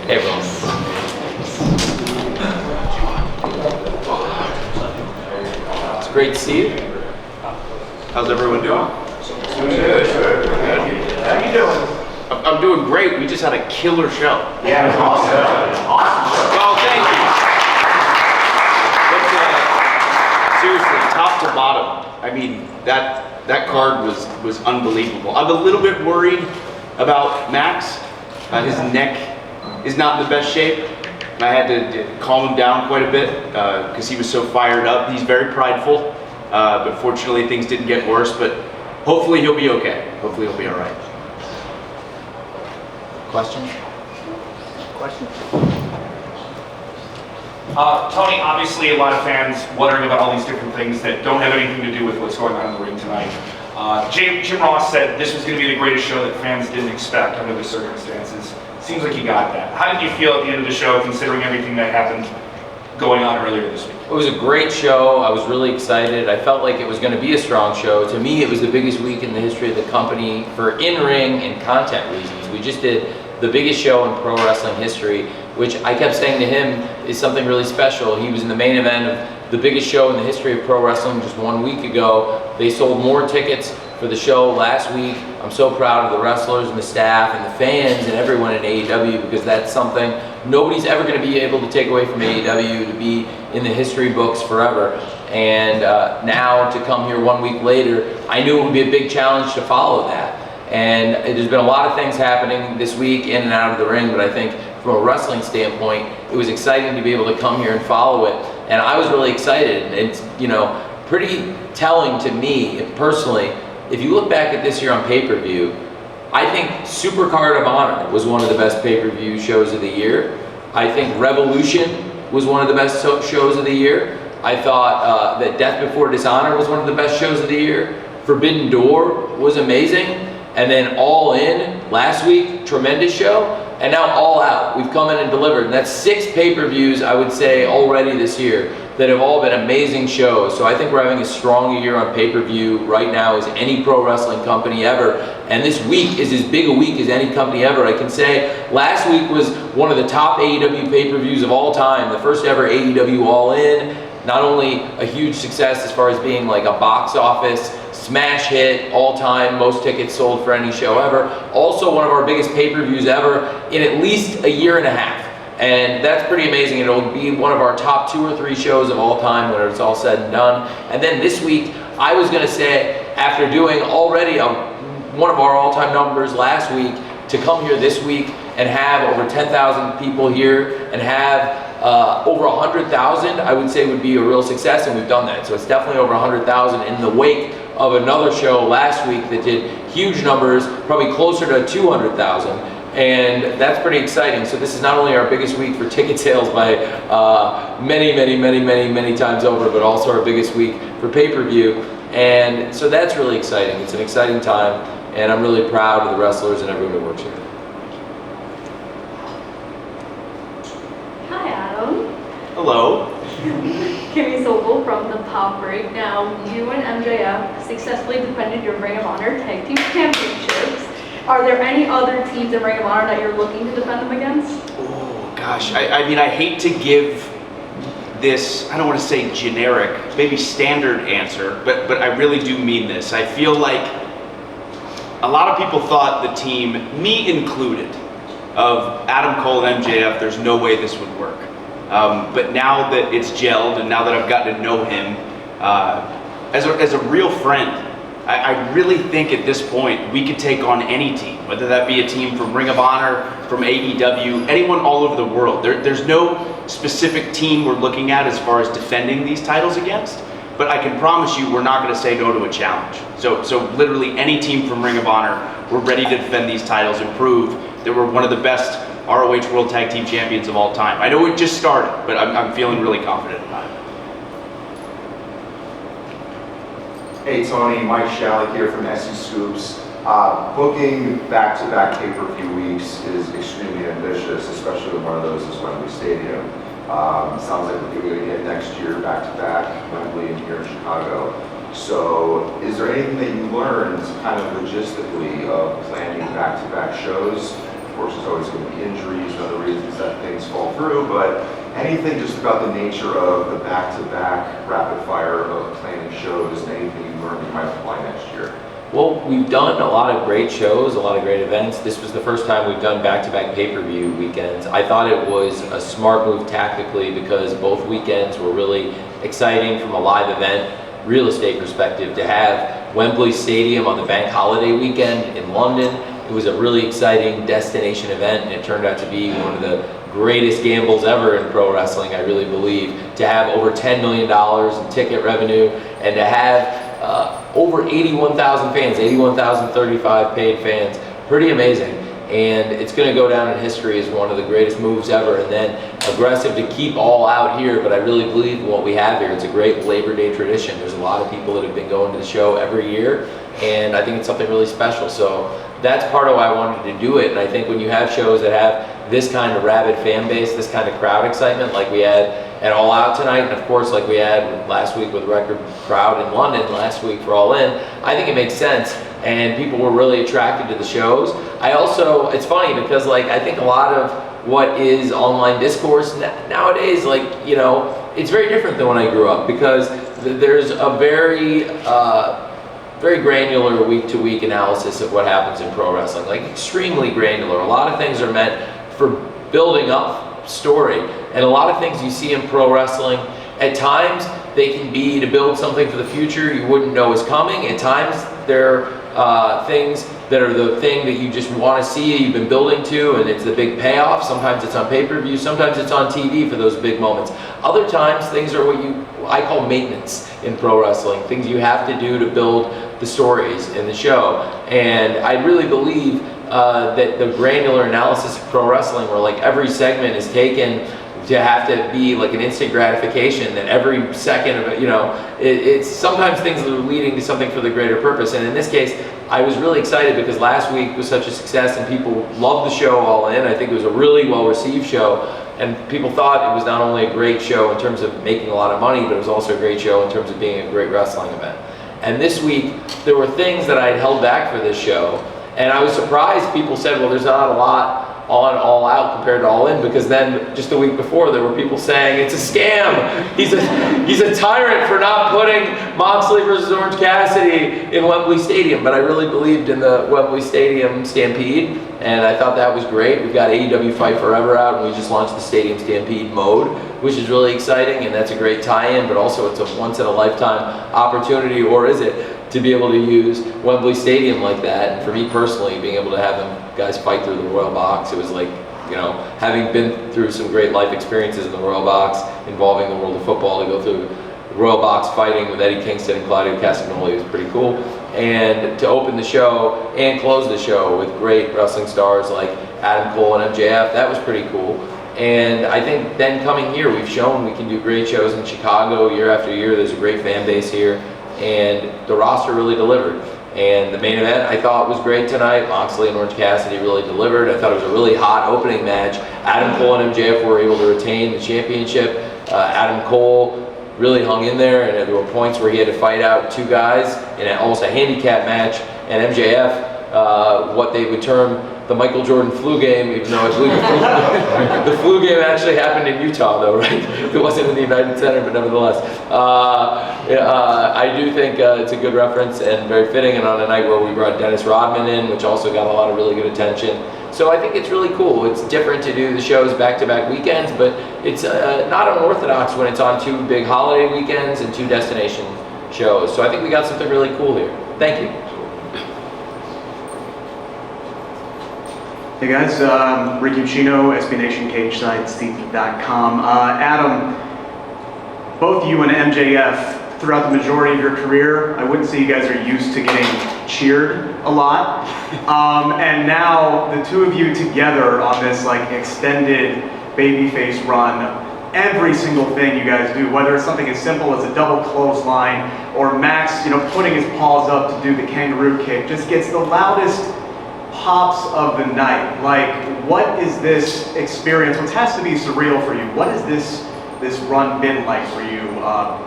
Hey, everyone. It's great to see you. How's everyone doing? Good. How you doing? I'm doing great. We just had a killer show. Yeah, it was awesome. Awesome show. Well, thank you. But, seriously, top to bottom, I mean, that card was unbelievable. I'm a little bit worried about Max. His neck is not in the best shape. I had to calm him down quite a bit because he was so fired up. He's very prideful, but fortunately things didn't get worse. But hopefully he'll be okay. Hopefully he'll be all right. Questions? Tony, obviously a lot of fans wondering about all these different things that don't have anything to do with what's going on in the ring tonight. Jim Ross said this was going to be the greatest show that fans didn't expect under the circumstances. Seems like you got that. How did you feel at the end of the show, considering everything that happened going on earlier this week? It was a great show. I was really excited. I felt like it was going to be a strong show. To me, it was the biggest week in the history of the company for in-ring and content reasons. We just did the biggest show in pro wrestling history, which I kept saying to him is something really special. He was in the main event of the biggest show in the history of pro wrestling just 1 week ago. They sold more tickets for the show last week. I'm so proud of the wrestlers and the staff and the fans and everyone in AEW, because that's something nobody's ever going to be able to take away from AEW, to be in the history books forever. And now to come here 1 week later, I knew it would be a big challenge to follow that. And there's been a lot of things happening this week in and out of the ring, but I think from a wrestling standpoint, it was exciting to be able to come here and follow it. And I was really excited. It's, pretty telling to me personally. If you look back at this year on pay-per-view, I think Supercard of Honor was one of the best pay-per-view shows of the year. I think Revolution was one of the best shows of the year. I thought that Death Before Dishonor was one of the best shows of the year. Forbidden Door was amazing. And then All In last week, tremendous show. And now All Out, we've come in and delivered. And that's 6 pay-per-views, I would say, already this year that have all been amazing shows. So I think we're having as strong a year on pay-per-view right now as any pro wrestling company ever. And this week is as big a week as any company ever. I can say last week was one of the top AEW pay-per-views of all time. The first ever AEW All In. Not only a huge success as far as being like a box office smash hit, all-time, most tickets sold for any show ever. Also one of our biggest pay-per-views ever in at least a year and a half. And that's pretty amazing. It'll be one of our top 2 or 3 shows of all time when it's all said and done. And then this week, I was gonna say, after doing already one of our all-time numbers last week, to come here this week and have over 10,000 people here and have over 100,000, I would say would be a real success, and we've done that. So it's definitely over 100,000 in the wake of another show last week that did huge numbers, probably closer to 200,000. And that's pretty exciting. So this is not only our biggest week for ticket sales by many times over, but also our biggest week for pay-per-view. And so that's really exciting. It's an exciting time, and I'm really proud of the wrestlers and everyone who works here. Hi, Adam. Hello. Kimmy Sobel from the Pop Break. Now, you and MJF successfully defended your Ring of Honor Tag Team Championships. Are there any other teams in Ring of Honor that you're looking to defend them against? Oh gosh, I mean, I hate to give this, I don't want to say generic, maybe standard answer, but I really do mean this. I feel like a lot of people thought the team, me included, of Adam Cole and MJF, there's no way this would work. But now that it's gelled and now that I've gotten to know him as a real friend, I really think at this point we could take on any team, whether that be a team from Ring of Honor, from AEW, anyone all over the world. There's no specific team we're looking at as far as defending these titles against, but I can promise you we're not going to say no to a challenge. So literally any team from Ring of Honor, we're ready to defend these titles and prove that we're one of the best ROH World Tag Team Champions of all time. I know it just started, but I'm feeling really confident about it. Hey Tony, Mike Shalik here from SC Scoops. Booking back-to-back pay-per-view weeks is extremely ambitious, especially when one of those is Wembley Stadium. Sounds like we're going to get next year back-to-back Wembley and here in Chicago. So is there anything that you learned kind of logistically of planning back-to-back shows Of course, there's always going to be injuries and other reasons that things fall through, but anything just about the nature of the back-to-back rapid fire of planning shows and anything you learned you might apply next year? Well, we've done a lot of great shows, a lot of great events. This was the first time we've done back-to-back pay-per-view weekends. I thought it was a smart move tactically because both weekends were really exciting from a live event, real estate perspective. To have Wembley Stadium on the bank holiday weekend in London, it was a really exciting destination event, and it turned out to be one of the greatest gambles ever in pro wrestling, I really believe. To have over $10 million in ticket revenue, and to have over 81,000 fans, 81,035 paid fans, pretty amazing. And it's going to go down in history as one of the greatest moves ever. And then aggressive to keep All Out here, but I really believe in what we have here. It's a great Labor Day tradition. There's a lot of people that have been going to the show every year, and I think it's something really special. So that's part of why I wanted to do it. And I think when you have shows that have this kind of rabid fan base, this kind of crowd excitement, like we had at All Out tonight, and of course like we had last week with record crowd in London last week for All In, I think it makes sense, and people were really attracted to the shows. I also, it's funny because like I think a lot of what is online discourse nowadays, like, you know, it's very different than when I grew up, because there's a very granular week-to-week analysis of what happens in pro wrestling, like extremely granular. A lot of things are meant for building up story, and a lot of things you see in pro wrestling, at times they can be to build something for the future you wouldn't know is coming. At times they're things that are the thing that you just want to see, you've been building to, and it's the big payoff. Sometimes it's on pay-per-view, sometimes it's on TV for those big moments. Other times things are what I call maintenance in pro wrestling, things you have to do to build the stories in the show. And I really believe that the granular analysis of pro wrestling, where like every segment is taken to have to be like an instant gratification, that every second of it, you know, it's sometimes things that are leading to something for the greater purpose. And in this case, I was really excited because last week was such a success and people loved the show All In. I think it was a really well-received show, and people thought it was not only a great show in terms of making a lot of money, but it was also a great show in terms of being a great wrestling event. And this week, there were things that I had held back for this show, and I was surprised people said, well, there's not a lot on All Out compared to All In, because then just a week before there were people saying it's a scam. He's a tyrant for not putting Moxley versus Orange Cassidy in Wembley Stadium. But I really believed in the Wembley Stadium Stampede, and I thought that was great. We've got AEW Fight Forever out, and we just launched the Stadium Stampede mode, which is really exciting, and that's a great tie-in, but also it's a once-in-a-lifetime opportunity, or is it, to be able to use Wembley Stadium like that. And for me personally, being able to have them guys fight through the Royal Box, it was like, you know, having been through some great life experiences in the Royal Box involving the world of football, to go through the Royal Box fighting with Eddie Kingston and Claudio Castagnoli was pretty cool. And to open the show and close the show with great wrestling stars like Adam Cole and MJF, that was pretty cool. And I think then coming here, we've shown we can do great shows in Chicago year after year. There's a great fan base here, and the roster really delivered. And the main event I thought was great tonight. Moxley and Orange Cassidy really delivered. I thought it was a really hot opening match. Adam Cole and MJF were able to retain the championship. Adam Cole really hung in there, and there were points where he had to fight out two guys in almost a handicap match. And MJF, what they would term the Michael Jordan flu game, even though I believe the flu game actually happened in Utah, though, right? It wasn't in the United Center, but nevertheless. I do think it's a good reference and very fitting, and on a night where we brought Dennis Rodman in, which also got a lot of really good attention. So I think it's really cool. It's different to do the shows back-to-back weekends, but it's not unorthodox when it's on two big holiday weekends and two destination shows. So I think we got something really cool here. Thank you. Hey guys, Ricky Ucchino, SB Nation Cage Site, Steve.com. Adam, both you and MJF, throughout the majority of your career, I wouldn't say you guys are used to getting cheered a lot. And now the two of you together on this like extended babyface run, every single thing you guys do, whether it's something as simple as a double clothesline or Max, you know, putting his paws up to do the kangaroo kick, just gets the loudest pops of the night. Like, what is this experience, which has to be surreal for you, what has this run been like for you,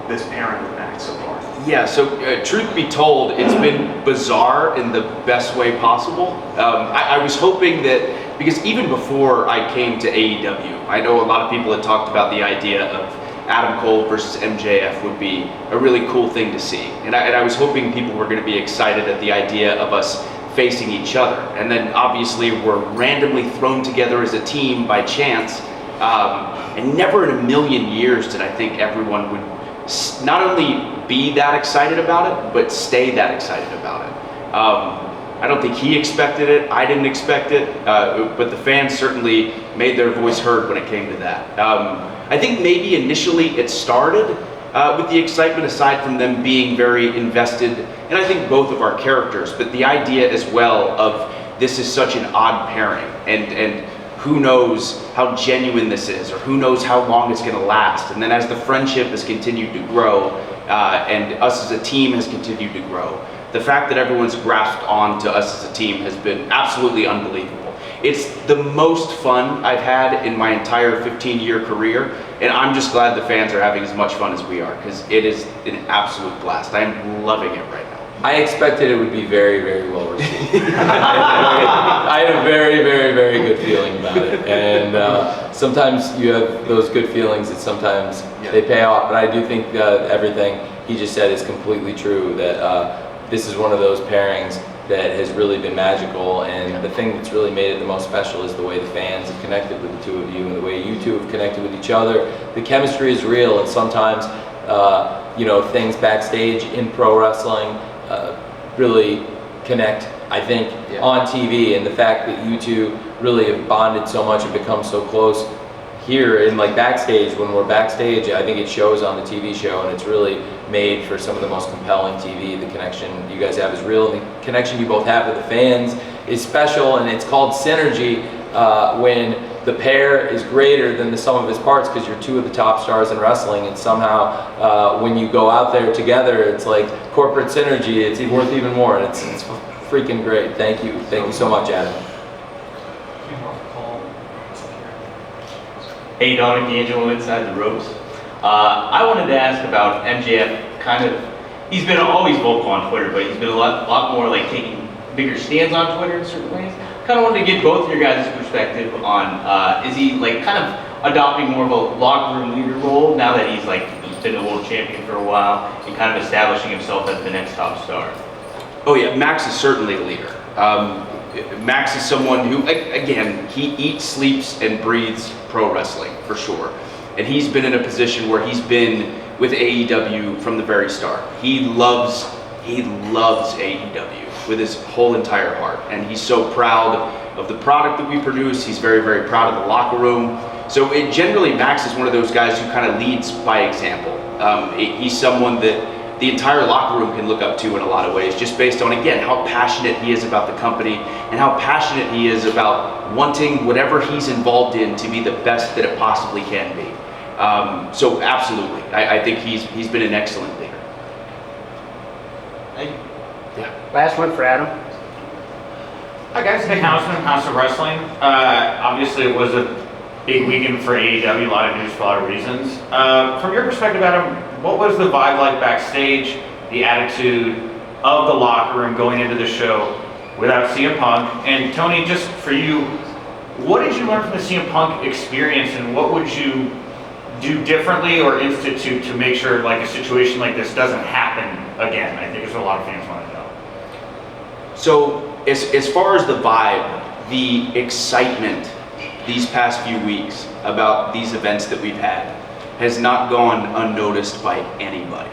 this pairing with Max so far? Yeah, so truth be told, it's been bizarre in the best way possible. I was hoping that because even before I came to AEW, I know a lot of people had talked about the idea of Adam Cole versus MJF would be a really cool thing to see. And I was hoping people were going to be excited at the idea of us facing each other. And then obviously we're randomly thrown together as a team by chance. And never in a million years did I think everyone would not only be that excited about it, but stay that excited about it. I don't think he expected it, I didn't expect it, but the fans certainly made their voice heard when it came to that. I think maybe initially it started with the excitement aside from them being very invested, and I think both of our characters, but the idea as well of this is such an odd pairing, and who knows how genuine this is, or who knows how long it's gonna last. And then as the friendship has continued to grow, and us as a team has continued to grow, the fact that everyone's grasped on to us as a team has been absolutely unbelievable. It's the most fun I've had in my entire 15-year career, and I'm just glad the fans are having as much fun as we are, because it is an absolute blast. I'm loving it right now. I expected it would be very, very well received. I had a very, very, very good feeling about it. And sometimes you have those good feelings that sometimes they pay off. But I do think everything he just said is completely true, that this is one of those pairings that has really been magical. And the thing that's really made it the most special is the way the fans have connected with the two of you and the way you two have connected with each other. The chemistry is real, and sometimes things backstage in pro wrestling really connect, I think, on TV, and the fact that you two really have bonded so much and become so close here in backstage, when we're backstage, I think it shows on the TV show, and it's really made for some of the most compelling TV. The connection you guys have is real, and the connection you both have with the fans is special, and it's called synergy when the pair is greater than the sum of its parts, because you're two of the top stars in wrestling, and somehow when you go out there together, it's like corporate synergy. It's worth even more, and it's freaking great. Thank you so much, Adam. Hey, Dominic D'Angelo inside the ropes. I wanted to ask about MJF. He's been always vocal on Twitter, but he's been a lot more taking bigger stands on Twitter in certain ways. Kind of wanted to get both of your guys' perspective on, is he adopting more of a locker room leader role now that he's been a world champion for a while and kind of establishing himself as the next top star? Oh yeah, Max is certainly a leader. Max is someone who, again, he eats, sleeps, and breathes pro wrestling, for sure. And he's been in a position where he's been with AEW from the very start. He loves AEW with his whole entire heart. And he's so proud of the product that we produce. He's very, very proud of the locker room. So generally, Max is one of those guys who kind of leads by example. He's someone that the entire locker room can look up to in a lot of ways, just based on, again, how passionate he is about the company and how passionate he is about wanting whatever he's involved in to be the best that it possibly can be. So absolutely, I think he's been an excellent leader. Thank you. Yeah. Last one for Adam. Hi guys, Nick Hausman, House of Wrestling. Obviously it was a big weekend for AEW, a lot of news for a lot of reasons. From your perspective, Adam, what was the vibe like backstage, the attitude of the locker room going into the show without CM Punk? And Tony, just for you, what did you learn from the CM Punk experience, and what would you do differently or institute to make sure a situation like this doesn't happen again? I think there's a lot of fans want to know. So as far as the vibe, the excitement these past few weeks about these events that we've had has not gone unnoticed by anybody.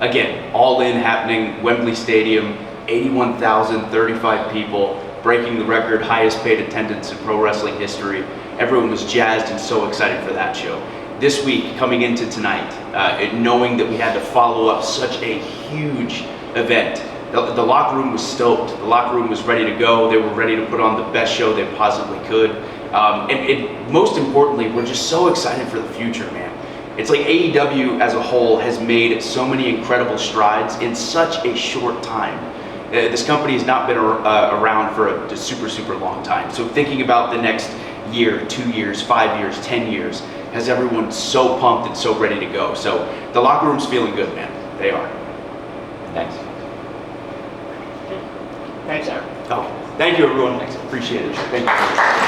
Again, All In happening, Wembley Stadium, 81,035 people, breaking the record highest paid attendance in pro wrestling history. Everyone was jazzed and so excited for that show. This week, coming into tonight, knowing that we had to follow up such a huge event, the locker room was stoked. The locker room was ready to go. They were ready to put on the best show they possibly could. And most importantly, we're just so excited for the future, man. It's like AEW as a whole has made so many incredible strides in such a short time. This company has not been around for a super, super long time. So thinking about the next year, 2 years, 5 years, 10 years, has everyone so pumped and so ready to go. So the locker room's feeling good, man. They are. Thanks. Thanks, Aaron. Oh, thank you, everyone. Thanks. Appreciate it. Thank you.